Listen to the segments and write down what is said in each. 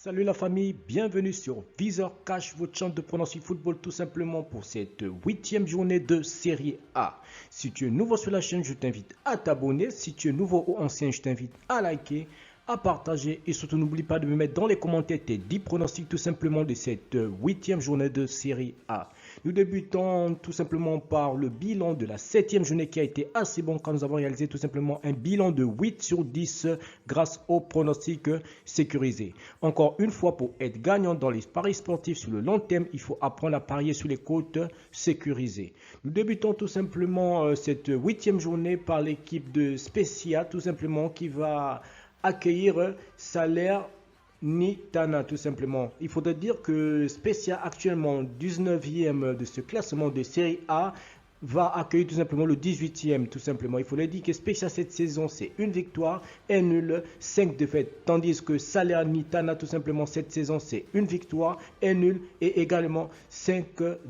Salut la famille, bienvenue sur Visor Cash, votre chaîne de pronostic football tout simplement pour cette 8e journée de Série A. Si tu es nouveau sur la chaîne, je t'invite à t'abonner. Si tu es nouveau ou ancien, je t'invite à liker, à partager et surtout n'oublie pas de me mettre dans les commentaires tes 10 pronostics tout simplement de cette 8e journée de Série A. Nous débutons tout simplement par le bilan de la 7e journée qui a été assez bon quand nous avons réalisé tout simplement un bilan de 8 sur 10 grâce aux pronostics sécurisés. Encore une fois, pour être gagnant dans les paris sportifs sur le long terme, il faut apprendre à parier sur les cotes sécurisées. Nous débutons tout simplement cette 8e journée par l'équipe de Spezia tout simplement qui va accueillir Salernitana tout simplement. Il faudrait dire que Spezia actuellement 19e de ce classement de Série A va accueillir tout simplement le 18e tout simplement. Il faudrait dire que Spezia cette saison c'est une victoire, un nul, 5 défaites. Tandis que Salernitana tout simplement cette saison c'est une victoire, un nul et également 5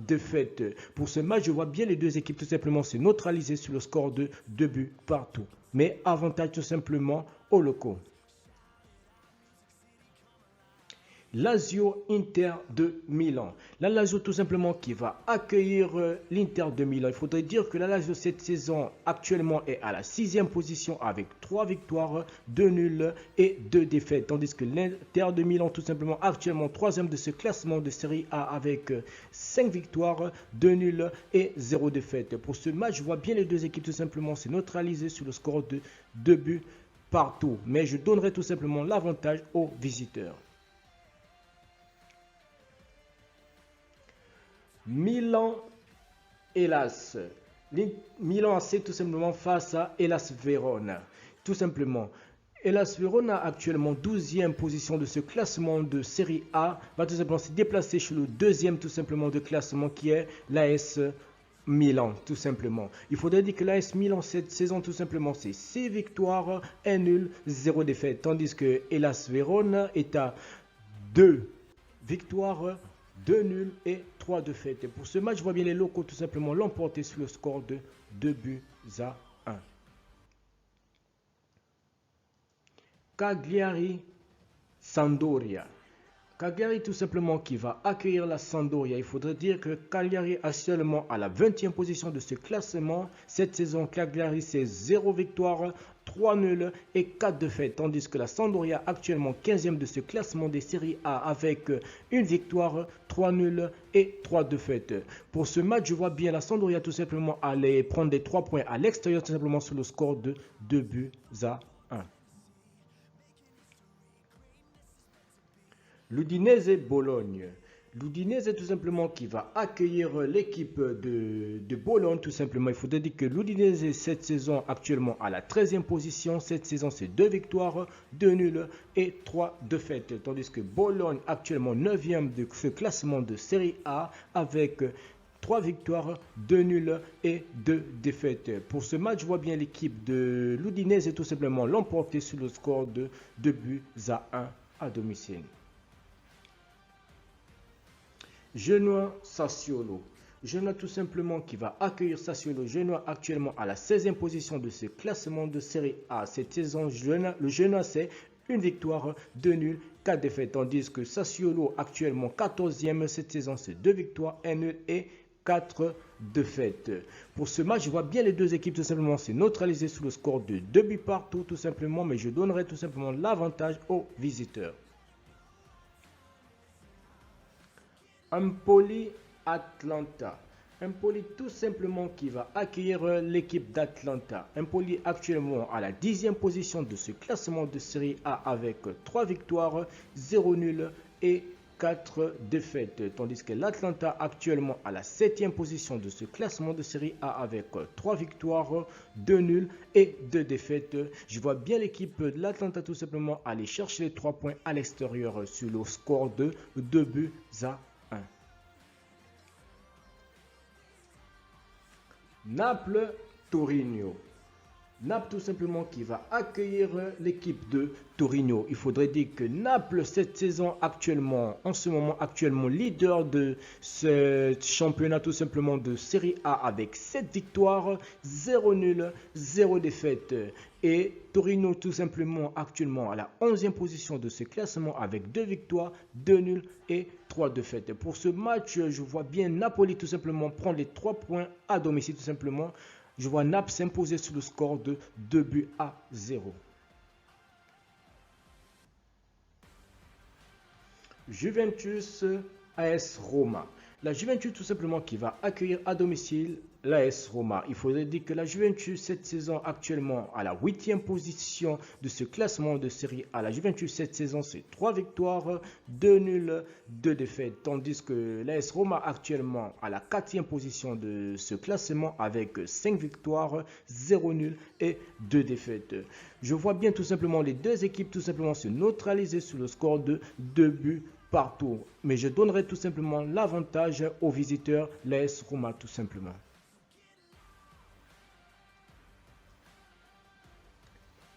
défaites. Pour ce match je vois bien les deux équipes tout simplement se neutraliser sur le score de 2 buts partout. Mais avantage tout simplement aux locaux. Lazio Inter de Milan. La Lazio tout simplement qui va accueillir l'Inter de Milan. Il faudrait dire que la Lazio cette saison actuellement est à la 6e position avec 3 victoires, 2 nuls et 2 défaites. Tandis que l'Inter de Milan tout simplement actuellement 3e de ce classement de Série A avec 5 victoires, 2 nuls et 0 défaites. Pour ce match, je vois bien les deux équipes tout simplement se neutraliser sur le score de 2 buts partout. Mais je donnerai tout simplement l'avantage aux visiteurs. Milan, hélas. Milan AC tout simplement face à Hellas Verona. Tout simplement. Hellas Verona actuellement 12e position de ce classement de Série A va tout simplement se déplacer chez le deuxième tout simplement de classement qui est l'AS Milan tout simplement. Il faudrait dire que l'AS Milan cette saison tout simplement c'est 6 victoires, 1 nul, 0 défaite. Tandis que Hellas Verona est à 2 victoires, 2 nuls et 3 défaites. Et pour ce match, je vois bien les locaux tout simplement l'emporter sur le score de 2 buts à 1. Cagliari, Sampdoria. Cagliari tout simplement qui va accueillir la Sampdoria. Il faudrait dire que Cagliari est seulement à la 20e position de ce classement. Cette saison, Cagliari c'est 0 victoire, 3 nuls et 4 défaites. Tandis que la Sampdoria actuellement 15e de ce classement des séries A avec une victoire, 3 nuls et 3 défaites. Pour ce match, je vois bien la Sampdoria tout simplement aller prendre des 3 points à l'extérieur tout simplement sur le score de 2 buts à 1. L'Udinese Bologne. L'Udinese tout simplement qui va accueillir l'équipe de Bologne tout simplement. Il faudrait dire que l'Udinese cette saison actuellement à la 13e position. Cette saison c'est 2 victoires, 2 nuls et 3 défaites. Tandis que Bologne actuellement 9e de ce classement de Série A avec 3 victoires, 2 nuls et 2 défaites. Pour ce match, je vois bien l'équipe de l'Udinese tout simplement l'emporter sur le score de 2 buts à 1 à domicile. Genoa Sassuolo. Genoa tout simplement qui va accueillir Sassuolo. Genoa actuellement à la 16e position de ce classement de Série A. Cette saison, le Genoa c'est une victoire, 2 nuls, 4 défaites. Tandis que Sassuolo actuellement 14e cette saison c'est 2 victoires, 1 nul et 4 défaites. Pour ce match, je vois bien les deux équipes tout simplement se neutraliser sous le score de 2 buts partout tout simplement. Mais je donnerai tout simplement l'avantage aux visiteurs. Empoli Atlanta. Empoli tout simplement qui va accueillir l'équipe d'Atlanta. Empoli actuellement à la 10e position de ce classement de Série A avec 3 victoires, 0 nul et 4 défaites. Tandis que l'Atlanta actuellement à la 7e position de ce classement de Série A avec 3 victoires, 2 nuls et 2 défaites. Je vois bien l'équipe de l'Atlanta tout simplement aller chercher les 3 points à l'extérieur sur le score de 2 buts à 1. Naples-Torino. Naples tout simplement qui va accueillir l'équipe de Torino. Il faudrait dire que Naples cette saison actuellement, en ce moment actuellement leader de ce championnat tout simplement de Serie A avec 7 victoires, 0 nul, 0 défaite. Et Torino tout simplement actuellement à la 11e position de ce classement avec 2 victoires, 2 nuls et 3 défaites. Pour ce match, je vois bien Napoli tout simplement prendre les 3 points à domicile tout simplement. Je vois Naples s'imposer sur le score de 2-0. Juventus AS Roma. La Juventus tout simplement qui va accueillir à domicile l'AS Roma. Il faudrait dire que la Juventus cette saison actuellement à la 8e position de ce classement de Serie A. La Juventus cette saison c'est 3 victoires, 2 nuls, 2 défaites. Tandis que l'AS Roma actuellement à la 4e position de ce classement avec 5 victoires, 0 nuls et 2 défaites. Je vois bien tout simplement les deux équipes tout simplement se neutraliser sur le score de 2 buts partout. Mais je donnerai tout simplement l'avantage aux visiteurs, l'AS Roma tout simplement.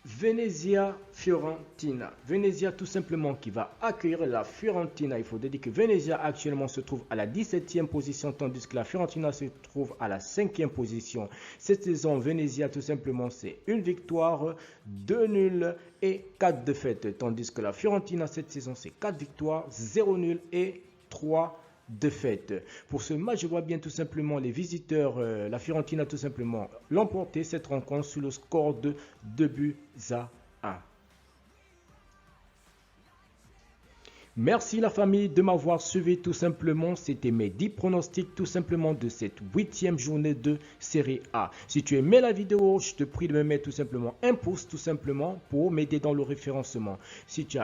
Venezia-Fiorentina. Venezia tout simplement qui va accueillir la Fiorentina. Il faut dire que Venezia actuellement se trouve à la 17e position tandis que la Fiorentina se trouve à la 5e position. Cette saison, Venezia tout simplement c'est une victoire, 2 nuls et 4 défaites. Tandis que la Fiorentina cette saison c'est 4 victoires, 0 nuls et 3 défaites. Pour ce match, je vois bien tout simplement les visiteurs, la Fiorentina tout simplement, l'emporter cette rencontre sur le score de 2-1. Merci la famille de m'avoir suivi tout simplement. C'était mes 10 pronostics tout simplement de cette 8e journée de Serie A. Si tu aimais la vidéo, je te prie de me mettre tout simplement un pouce tout simplement pour m'aider dans le référencement. Si tu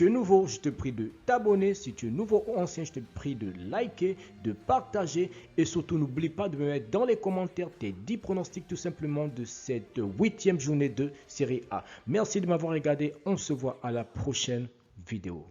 es nouveau, je te prie de t'abonner. Si tu es nouveau ou ancien, je te prie de liker, de partager. Et surtout, n'oublie pas de me mettre dans les commentaires tes 10 pronostics tout simplement de cette 8e journée de Serie A. Merci de m'avoir regardé. On se voit à la prochaine vidéo.